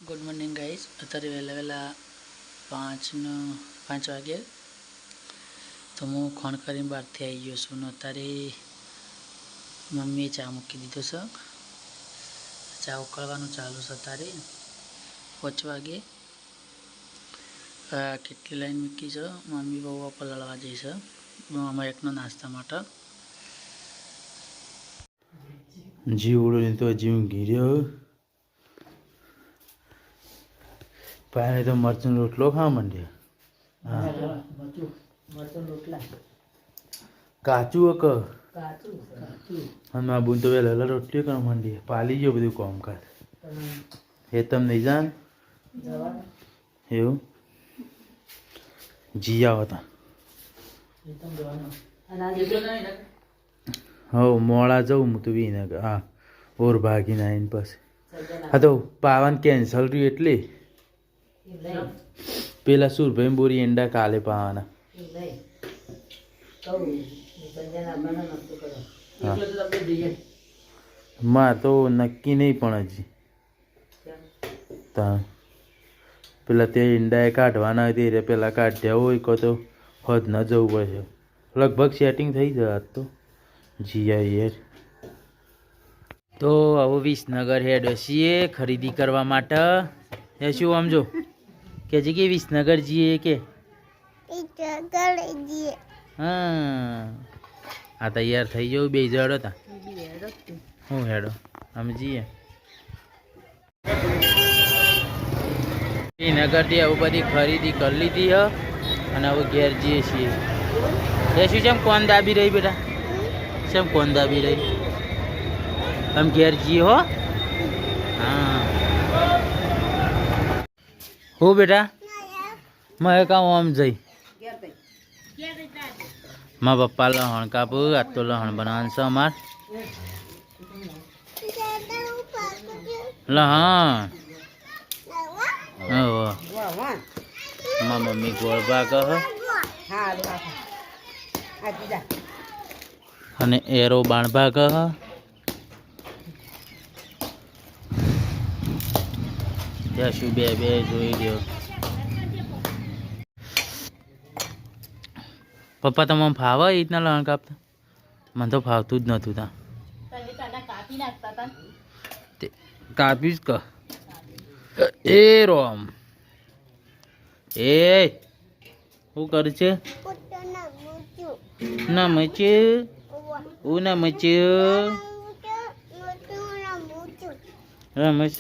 Good morning guys. अत्यारे वहेला वहेला 5 वागे तो हूँ खोण कर बहार थी आई गयो छूँ। अत्यारे मम्मीए चा मूकी दीधो छे। चा उकळवानुं चालू छे। अत्यारे 5 वागे केटली लाइन मूकी छे। मम्मी बहू पलाळवा जई छे मयकनो नास्ता माटे। जीवड़ो तो जीव घीर्यो पाए तो मरचन रोटलो खा मंड्या। काचू अक हम बुन तो वेला रोटली कर मंडी पाली गयो बधु काम कर हे तम नहीं जान एवं जी आवता हो मोड़ा जाऊँ हूँ तो भी हाँ और भागी ना इन पास हाँ तो पावन कैंसल रही एटले पेला सूरभाई बोरी एंडा काले पावाना मां तो नक्की नहीं पण हजी पेला ते ईंडा काढ़वाना ते पेला काढ़्या होय को तो हद न जवुं पड़े। लगभग सेटिंग थई जाए आज तो जी आई तो अब विसनगर हेड छीए खरीदी करवा माटे। ए शुं समझो के जी के विसनगर जीए के हाँ आ तैयार थई जाओ बे जड़ो ता हूँ हेडो हम जीए नगर थी अब बड़ी खरीदी कर लीधी है અને હવે ઘેર જઈએ છીએ। એ શું છે કોણ દાબી રહી બેટા કેમ કોણ દાબી રહી તમે ઘેર જઈએ હો હા હું બેટા મેં કહું આમ જઈ મારા પપ્પા લહણ કાપું આજ તો લહણ બનાવવાનું છે અમાર લહણ माँ मम्मी गोल भाग है एरो बाण भाग है शू बे बे जोई रह्यो। पप्पा तमने फावे ए रीतना लहण कापता मन तो फावतुं ज नतुं ता कापीश क ए रोम ए हूँ कर नमच ऊ नमच रमच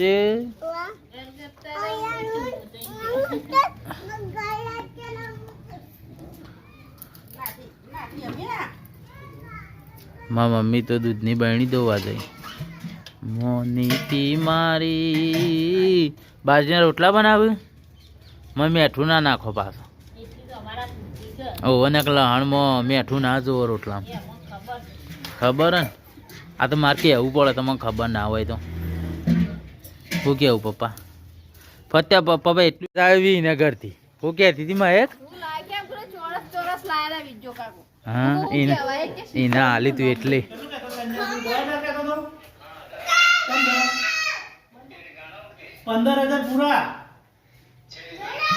माँ मम्मी तो दूधनी बरणी धोवा गई मोनीती मारी बाजना रोटला बनाव मैं मीठू ना नाखो पास ओ लहण में मीठू ना जो रोटला खबर है आ तो मारे कहू पड़े तो मैं खबर ना हो तो शू कहू पप्पा फत्या पप्पा भाई एटली नगर थी वो कहती थी महक हाँ इना हाली तू एटले 15,000 पूरा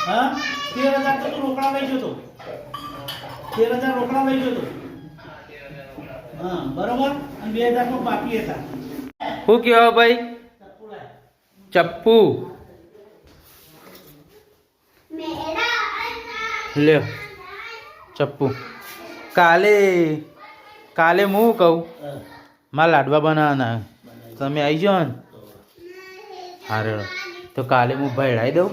हाँ 13,000 तो तू रोकड़ा लई जतो 13,000 रोकड़ा लई जतो हाँ बराबर અને 2,000 નો બાકી હતા શું કહેવા ભાઈ ચપ્પુ ले चप्पू काले काले मु कहूँ मार लाडवा बनाना तमे आई जाओ ने हाँ रे तो काले मु भेड़ाई दऊँ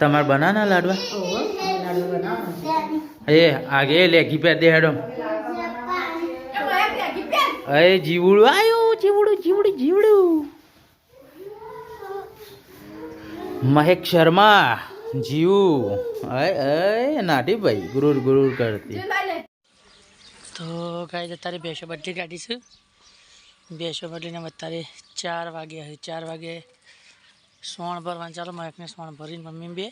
तमार बनाना लाडवा ए आगे लेगी पे दे हेडो अरे जीवड़ू आयो जीवड़ू जीवड़ू जीवड़ू महक शर्मा जीव अय अय नाटी भाई गुरूर गुरूर करती तो गाइस अत्यारे बेसो बदली काढी छे। बेसो बदली ने अत्यारे 4 वागे 4 वागे सोण भरवा चालो महक ने सोण भरी मम्मी बे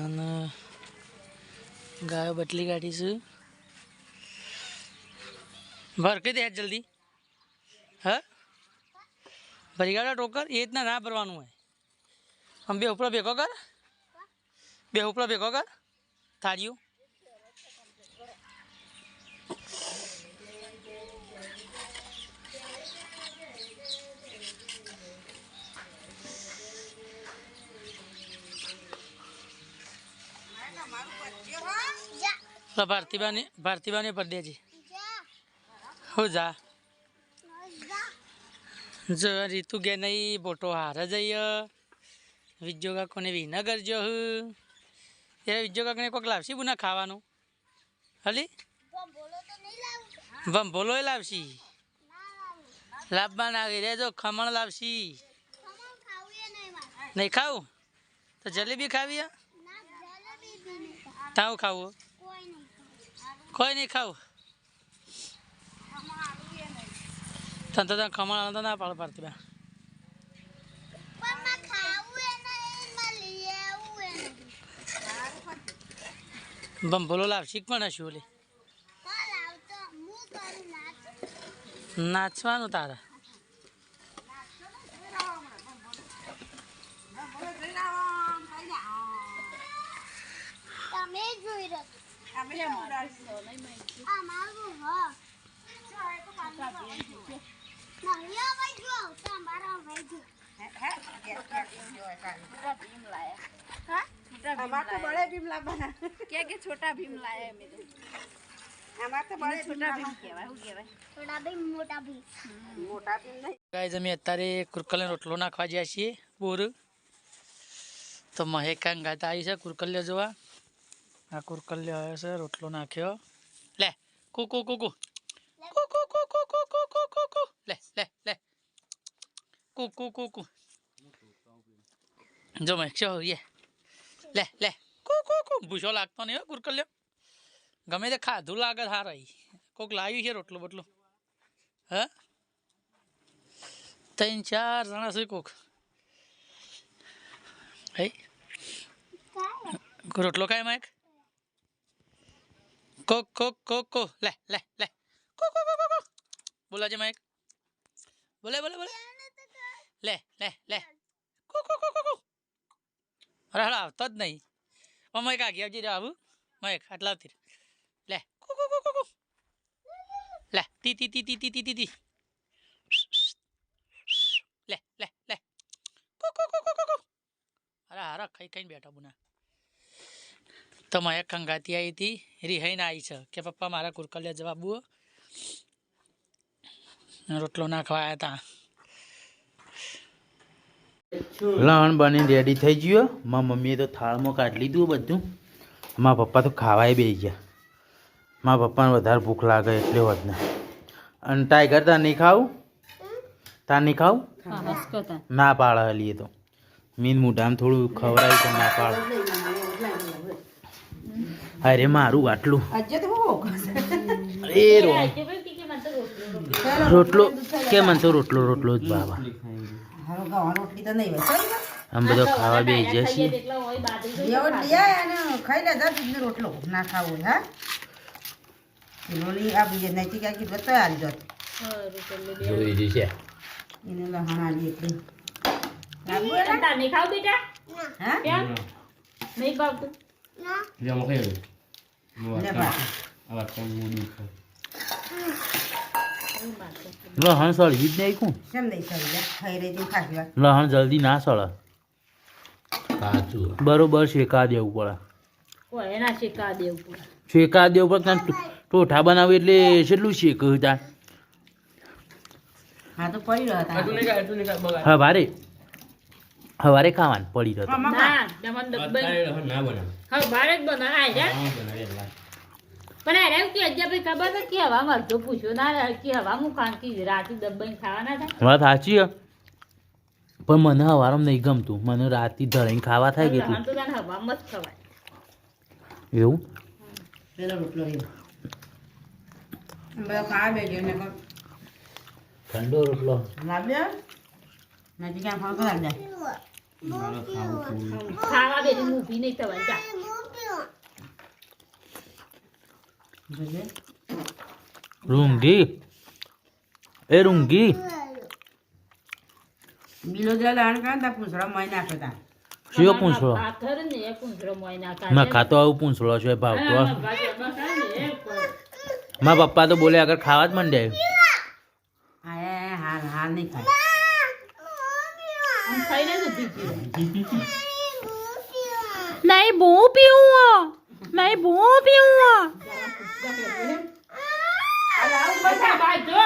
अने गायो बदली काढी छे भर के दे जल्दी હા ભરી કાઢો ટોકર એ રીતના ના ભરવાનું હોય આમ બે ઉપડો ભેગો કર થાળીઓ ભારતીબાને પર દેજે હો જા જો રીતુ ગે નહીં બોટો હાર જઈએ વિજ્જો કાકોને વિના કરજો એ વિજ્જો કાકોને કોઈક લાવશી બુના ખાવાનું હલી ભંભોલો એ લાવશી લાવવા ના રેજો ખમણ લાવશી નહીં ખાવું તો જલેબી ખાવી તાવું ખાવું કોઈ નહીં ખાવું તને તો ખમણ તો ના પાડ પાડતી બા બંભોલો લાવશી પણ હશું ઓલી નાચવાનું તારે छोटा भीम लाया है मेरे तो बड़े छोटा भीम छोटा भीम मोटा भीम नहीं ગાઈઝ અમે અત્યારે કુરકલનો રોટલો નાખવા જ્યાં છીએ બોર તો મહેકા ગાતા આવી છે કુરકલ્યો જોવા આ કુરકલ્યો આવ્યો છે રોટલો નાખ્યો લે કુ લે કુ જો મહેક છો લે કુ ભૂસો લાગતો નહીં હો કુરકલ્યો ગમે તે ખાધું લાગે હારા કોક લાવ્યું છે રોટલો બોટલો હા 3-4 જણા છે કોક હે રોટલો ખાય માઈક કો લે બોલાજે માઈક બોલે લે કો અરે હાલા આવતો જ નહીં ઓ માઈક આગી આવજી આવું માઈક આટલા આવતી લે કો લે તી લે કો અરે હારા ખાઈને બેઠા બુના તો મારે કંગાતી આવી હતી રિહાઈને આવી છે કે પપ્પા મારા કુરકલિયા જવાબ રોટલો નાખવા આવ્યા હતા લણ બની રેડી થઈ ગયો મારા મમ્મીએ તો થાળમાં કાઢી લીધું બધું મારા પપ્પા તો ખાવાય બેસી ગયા મારા પપ્પાને વધારે ભૂખ લાગે એટલે હોત ને અને ટાઈગર તાર નહીં ખાવું ના પાડે હલી તો મીન મોઢામાં થોડું ખવડાવી તો ના પાડે અરે મારું આટલું એ રોટલો કે મને તો રોટલો જ બાબા આમ બધો ખાવા બે જશે રોટલો ના ખાવો હા લોલી આપી જાય નહીં ક્યાં કીધું તો હાલ જત જોઈ રહી છે એને લહાણા એટલે નહીં ખાવ બેટા હા કેમ નહીં ભાવતું લહણ સળગી જ નહીં કું કેમ નહીં સળી જા ખાઈ રહી તું ખાસી વાત લહણ જલ્દી ના સળે બરોબર શેકા દેવું પડે કોઈ એના શેકા દેવું પડે શેકા દેવું પડે તને ટોઠા બનાવે એટલે કેટલું શેક હતા હા તો પડી રહ્યો હવારે ખાવાનું પડી રહ્યો ના દમન દબ્બઈ હા બારે જ બનાય જા પણ આ રેવ કે અજ્જા ભાઈ ખબર છે કે હવામાં અડધો પૂછ્યો ના કે હવામાં ખાંકી રાતે દબ્બાઈ ખાવાના થાય વાત સાચી હે પણ મને હવારમાં નહીં ગમતું મને રાતે ધરાઈને ખાવા થાય લહણ કેટલું તો તને હવામાં જ ખવાય એવું પેલો રોટલો રહ્યો બધા ખાવા બેઠ્યો ને ઠંડો રોટલો લાવ્યો નથી ક્યાં ફાળકો લાવજા ખાવા બેઠી ઊભી નહીં થવાય જા જોઈએ રૂંગી એ રૂંગી બીલો જે લાણ કાં તા પૂંછડા મોય નાખે તા શિયો પૂંછડો પાથર ને એ પૂંછડો મોય ના ના ખાતો આવું પૂંછડો છે ભાવતો મારા પપ્પા તો બોલે આગળ ખાવા જ માંડે આ હાલ હાલ નહીં ખાય ખાઈને નથી પીવું. નહીં બહુ પીવું નહીં બહુ પીવું બધા બાય જો